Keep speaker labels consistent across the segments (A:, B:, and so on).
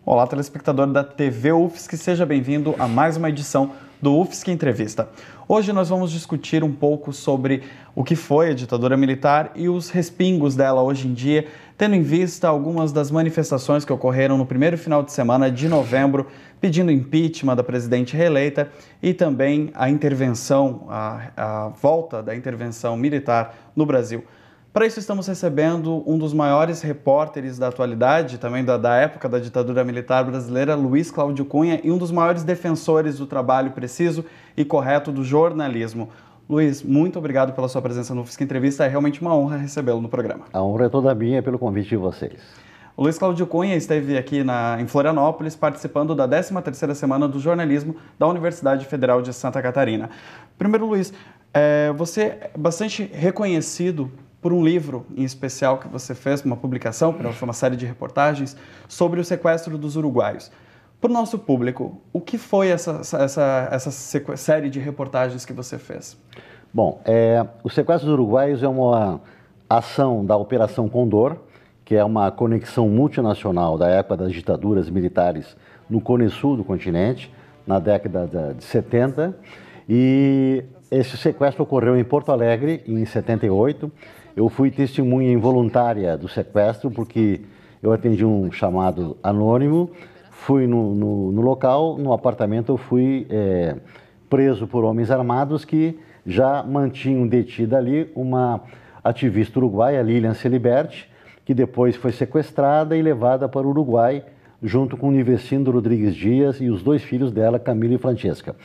A: Olá, telespectador da TV UFSC, seja bem-vindo a mais uma edição do UFSC Entrevista. Hoje nós vamos discutir um pouco sobre o que foi a ditadura militar e os respingos dela hoje em dia, tendo em vista algumas das manifestações que ocorreram no primeiro final de semana de novembro, pedindo impeachment da presidente reeleita e também a intervenção, a volta da intervenção militar no Brasil. Para isso estamos recebendo um dos maiores repórteres da atualidade, também da época da ditadura militar brasileira, Luiz Cláudio Cunha, e um dos maiores defensores do trabalho preciso e correto do jornalismo. Luiz, muito obrigado pela sua presença no UFSC Entrevista, é realmente uma honra recebê-lo no programa.
B: A honra é toda minha pelo convite de vocês.
A: O Luiz Cláudio Cunha esteve aqui em Florianópolis participando da 13ª Semana do Jornalismo da Universidade Federal de Santa Catarina. Primeiro, Luiz, você é bastante reconhecido por um livro em especial que você fez, uma publicação, foi uma série de reportagens sobre o sequestro dos uruguaios. Para o nosso público, o que foi essa série de reportagens que você fez?
B: Bom, o sequestro dos uruguaios é uma ação da Operação Condor, que é uma conexão multinacional da época das ditaduras militares no Cone Sul do continente, na década de 70, e esse sequestro ocorreu em Porto Alegre, em 78. Eu fui testemunha involuntária do sequestro, porque eu atendi um chamado anônimo, fui no local, no apartamento eu fui preso por homens armados que já mantinham detida ali uma ativista uruguaia, Lilian Celiberti, que depois foi sequestrada e levada para o Uruguai, junto com Nivecindo Rodrigues Dias e os dois filhos dela, Camilo e Francesca.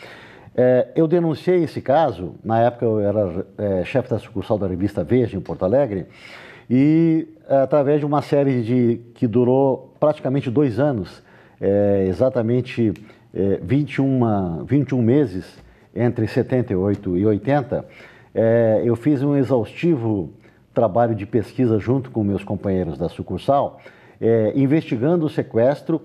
B: Eu denunciei esse caso, na época eu era chefe da sucursal da revista Veja, em Porto Alegre, e através de uma série que durou praticamente 2 anos, exatamente 21 meses, entre 78 e 80, eu fiz um exaustivo trabalho de pesquisa junto com meus companheiros da sucursal, investigando o sequestro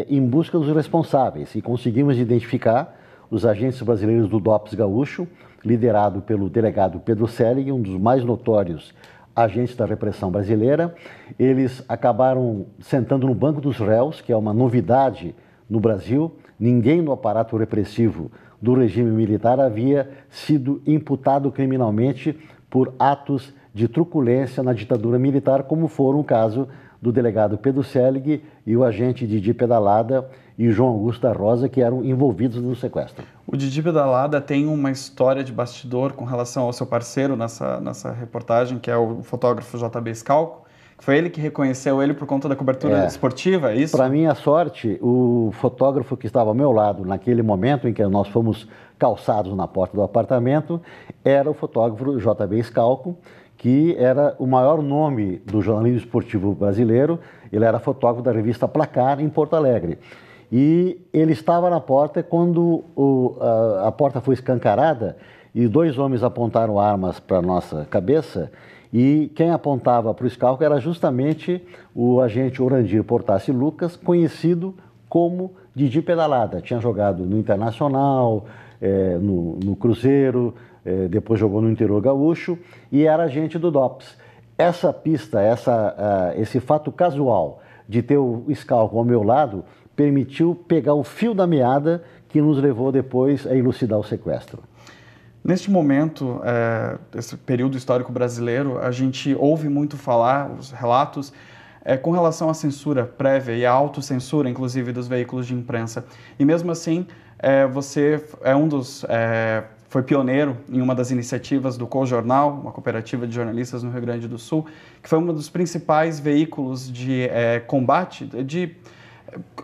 B: em busca dos responsáveis, e conseguimos identificar os agentes brasileiros do DOPS Gaúcho, liderado pelo delegado Pedro Selig, um dos mais notórios agentes da repressão brasileira. Eles acabaram sentando no banco dos réus, que é uma novidade no Brasil. Ninguém no aparato repressivo do regime militar havia sido imputado criminalmente por atos de truculência na ditadura militar, como foram o caso do delegado Pedro Selig e o agente Didi Pedalada e João Augusto da Rosa, que eram envolvidos no sequestro.
A: O Didi Pedalada tem uma história de bastidor com relação ao seu parceiro nessa reportagem, que é o fotógrafo JB Scalco, que foi ele que reconheceu ele por conta da cobertura esportiva, é isso?
B: Para minha sorte, o fotógrafo que estava ao meu lado naquele momento em que nós fomos calçados na porta do apartamento era o fotógrafo JB Scalco, que era o maior nome do jornalismo esportivo brasileiro. Ele era fotógrafo da revista Placar, em Porto Alegre. E ele estava na porta quando a porta foi escancarada e 2 homens apontaram armas para a nossa cabeça, e quem apontava para o Scalco era justamente o agente Orandir Portassi Lucas, conhecido como Didi Pedalada. Tinha jogado no Internacional, no Cruzeiro, depois jogou no interior gaúcho e era agente do DOPS. Essa pista, esse fato casual de ter o Scalco ao meu lado permitiu pegar o fio da meada que nos levou depois a elucidar o sequestro.
A: Neste momento, esse período histórico brasileiro, a gente ouve muito falar, os relatos, com relação à censura prévia e à autocensura, inclusive, dos veículos de imprensa. E mesmo assim, você foi pioneiro em uma das iniciativas do Co-Jornal, uma cooperativa de jornalistas no Rio Grande do Sul, que foi um dos principais veículos de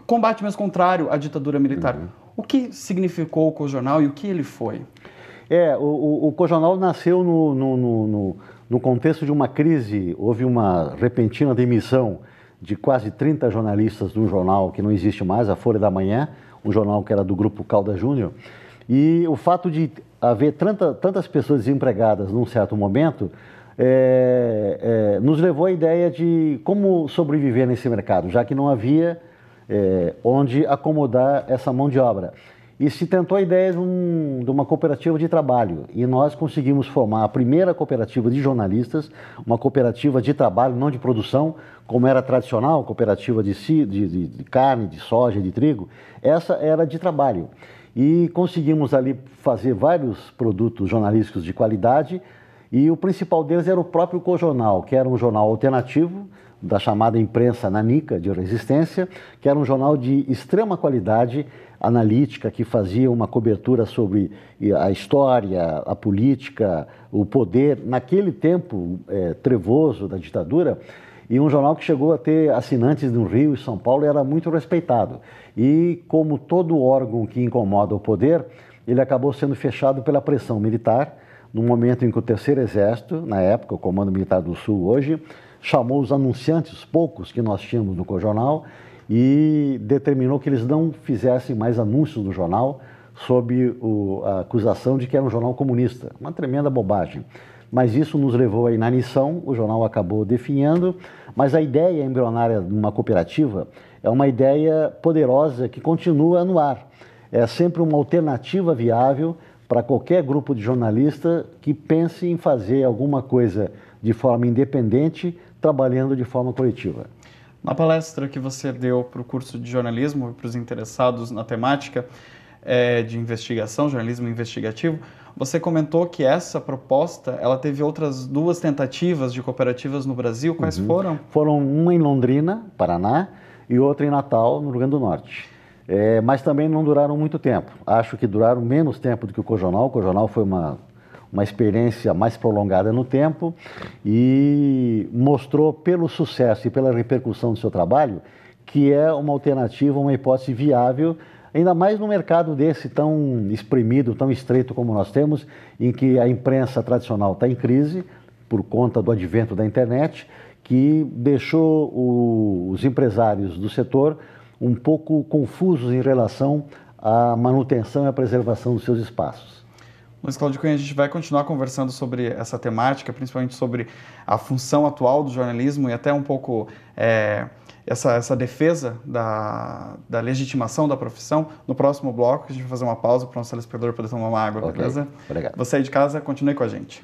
A: combate mesmo contrário à ditadura militar. Uhum. O que significou o Co-Jornal e o que ele foi?
B: O Co-Jornal nasceu no contexto de uma crise. Houve uma repentina demissão de quase 30 jornalistas de um jornal que não existe mais, a Folha da Manhã, um jornal que era do grupo Calda Júnior. E o fato de haver tantas pessoas desempregadas num certo momento nos levou à ideia de como sobreviver nesse mercado, já que não havia onde acomodar essa mão de obra. E se tentou a ideia de uma cooperativa de trabalho. E nós conseguimos formar a primeira cooperativa de jornalistas, uma cooperativa de trabalho, não de produção, como era tradicional, cooperativa de carne, de soja, de trigo. Essa era de trabalho. E conseguimos ali fazer vários produtos jornalísticos de qualidade. E o principal deles era o próprio Cojornal, que era um jornal alternativo, da chamada imprensa nanica de resistência, que era um jornal de extrema qualidade analítica, que fazia uma cobertura sobre a história, a política, o poder, naquele tempo trevoso da ditadura, e um jornal que chegou a ter assinantes no Rio e São Paulo e era muito respeitado. E como todo órgão que incomoda o poder, ele acabou sendo fechado pela pressão militar, no momento em que o Terceiro Exército, na época, o Comando Militar do Sul hoje, chamou os anunciantes, os poucos que nós tínhamos no Cojornal, e determinou que eles não fizessem mais anúncios no jornal sob a acusação de que era um jornal comunista. Uma tremenda bobagem. Mas isso nos levou à inanição, o jornal acabou definhando, mas a ideia embrionária de uma cooperativa é uma ideia poderosa que continua no ar. É sempre uma alternativa viável para qualquer grupo de jornalista que pense em fazer alguma coisa de forma independente, trabalhando de forma coletiva.
A: Na palestra que você deu para o curso de jornalismo, para os interessados na temática de investigação, jornalismo investigativo, você comentou que essa proposta, ela teve outras 2 tentativas de cooperativas no Brasil. Quais foram?
B: Foram uma em Londrina, Paraná, e outra em Natal, no Rio Grande do Norte. Mas também não duraram muito tempo. Acho que duraram menos tempo do que o Cojornal. O Cojornal foi uma experiência mais prolongada no tempo e mostrou pelo sucesso e pela repercussão do seu trabalho que é uma alternativa, uma hipótese viável, ainda mais no mercado desse tão espremido, tão estreito como nós temos, em que a imprensa tradicional está em crise por conta do advento da internet, que deixou os empresários do setor um pouco confusos em relação à manutenção e à preservação dos seus espaços.
A: Luiz Cláudio Cunha, a gente vai continuar conversando sobre essa temática, principalmente sobre a função atual do jornalismo e até um pouco essa defesa da legitimação da profissão. No próximo bloco, a gente vai fazer uma pausa para o nosso telespectador poder tomar uma água, beleza?
B: Obrigado.
A: Você aí de casa, continue com a gente.